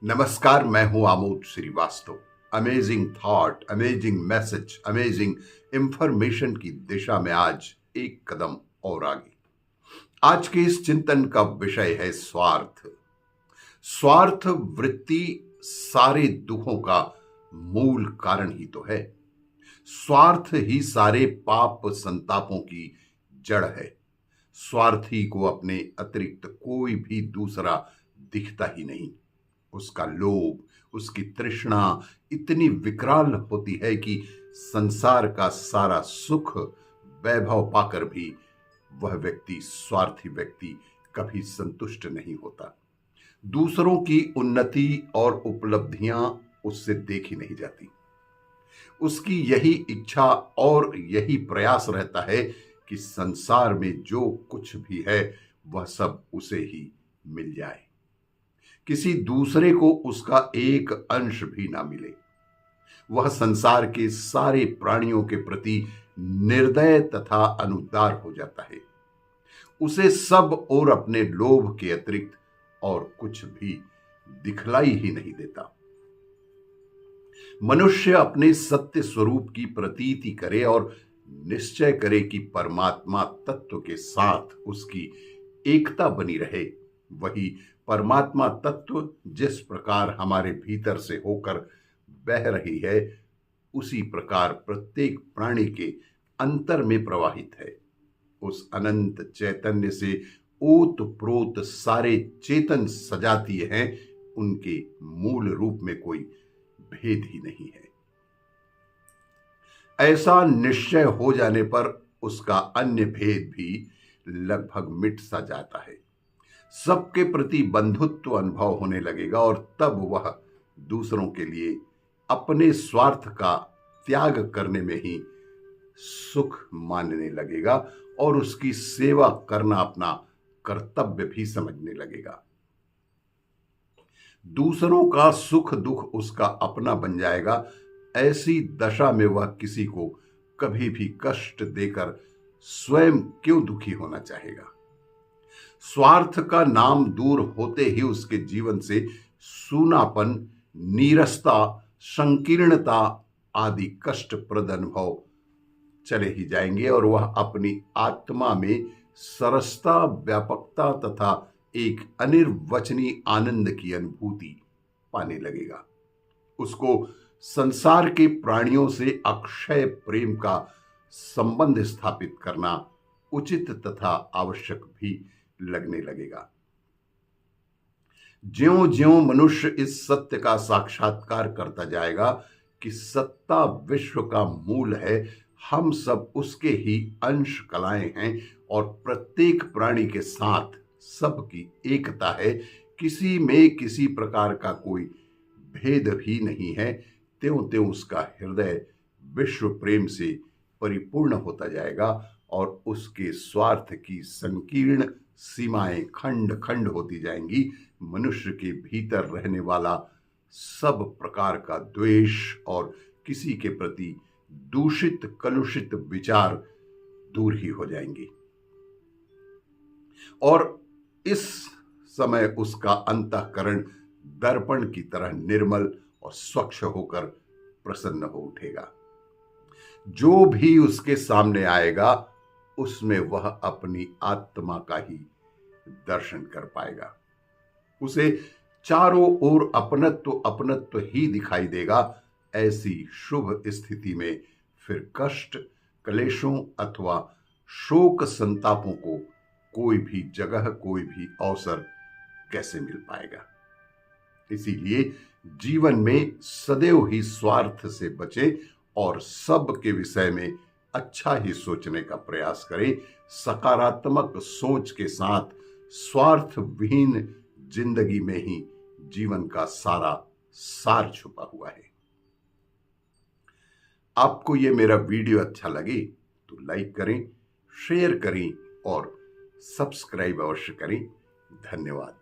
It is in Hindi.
नमस्कार, मैं हूं Amod Shrivastava. Amazing thought, amazing message, amazing information की दिशा में आज एक कदम और आगे। आज के इस चिंतन का विषय है स्वार्थ। स्वार्थ वृत्ति सारे दुखों का मूल कारण ही तो है। स्वार्थ ही सारे पाप संतापों की जड़ है। स्वार्थी को अपने अतिरिक्त कोई भी दूसरा दिखता ही नहीं। उसका लोभ, उसकी तृष्णा इतनी विकराल होती है कि संसार का सारा सुख वैभव पाकर भी वह व्यक्ति, स्वार्थी व्यक्ति, कभी संतुष्ट नहीं होता। दूसरों की उन्नति और उपलब्धियां उससे देखी नहीं जाती। उसकी यही इच्छा और यही प्रयास रहता है कि संसार में जो कुछ भी है वह सब उसे ही मिल जाए, किसी दूसरे को उसका एक अंश भी ना मिले। वह संसार के सारे प्राणियों के प्रति निर्दय तथा अनुदार हो जाता है। उसे सब और अपने लोभ के अतिरिक्त और कुछ भी दिखलाई ही नहीं देता। मनुष्य अपने सत्य स्वरूप की प्रतीति करे और निश्चय करे कि परमात्मा तत्व के साथ उसकी एकता बनी रहे। वही परमात्मा तत्व जिस प्रकार हमारे भीतर से होकर बह रही है, उसी प्रकार प्रत्येक प्राणी के अंतर में प्रवाहित है। उस अनंत चैतन्य से ओत प्रोत सारे चेतन सजातीय हैं। उनके मूल रूप में कोई भेद ही नहीं है। ऐसा निश्चय हो जाने पर उसका अन्य भेद भी लगभग मिट सा जाता है। सबके प्रति बंधुत्व अनुभव होने लगेगा और तब वह दूसरों के लिए अपने स्वार्थ का त्याग करने में ही सुख मानने लगेगा और उसकी सेवा करना अपना कर्तव्य भी समझने लगेगा। दूसरों का सुख दुख उसका अपना बन जाएगा। ऐसी दशा में वह किसी को कभी भी कष्ट देकर स्वयं क्यों दुखी होना चाहेगा। स्वार्थ का नाम दूर होते ही उसके जीवन से सूनापन, नीरसता, संकीर्णता आदि कष्टप्रद अनुभव चले ही जाएंगे और वह अपनी आत्मा में सरसता, व्यापकता तथा एक अनिर्वचनीय आनंद की अनुभूति पाने लगेगा। उसको संसार के प्राणियों से अक्षय प्रेम का संबंध स्थापित करना उचित तथा आवश्यक भी लगने लगेगा। ज्यों ज्यों मनुष्य इस सत्य का साक्षात्कार करता जाएगा कि सत्ता विश्व का मूल है, हम सब उसके ही अंश कलाएं हैं और प्रत्येक प्राणी के साथ सबकी एकता है, किसी में किसी प्रकार का कोई भेद भी नहीं है, त्यों त्यों उसका हृदय विश्व प्रेम से परिपूर्ण होता जाएगा और उसके स्वार्थ की संकीर्ण सीमाएं खंड खंड होती जाएंगी। मनुष्य के भीतर रहने वाला सब प्रकार का द्वेष और किसी के प्रति दूषित कलुषित विचार दूर ही हो जाएंगे और इस समय उसका अंतःकरण दर्पण की तरह निर्मल और स्वच्छ होकर प्रसन्न हो उठेगा। जो भी उसके सामने आएगा उसमें वह अपनी आत्मा का ही दर्शन कर पाएगा। उसे चारों ओर अपनत्व अपनत्व ही दिखाई देगा। ऐसी शुभ स्थिति में फिर कष्ट, क्लेशों अथवा शोक संतापों को कोई भी जगह, कोई भी अवसर कैसे मिल पाएगा। इसीलिए जीवन में सदैव ही स्वार्थ से बचे और सब के विषय में अच्छा ही सोचने का प्रयास करें। सकारात्मक सोच के साथ स्वार्थ विहीन जिंदगी में ही जीवन का सारा सार छुपा हुआ है। आपको ये मेरा वीडियो अच्छा लगे तो लाइक करें, शेयर करें और सब्सक्राइब अवश्य करें। धन्यवाद।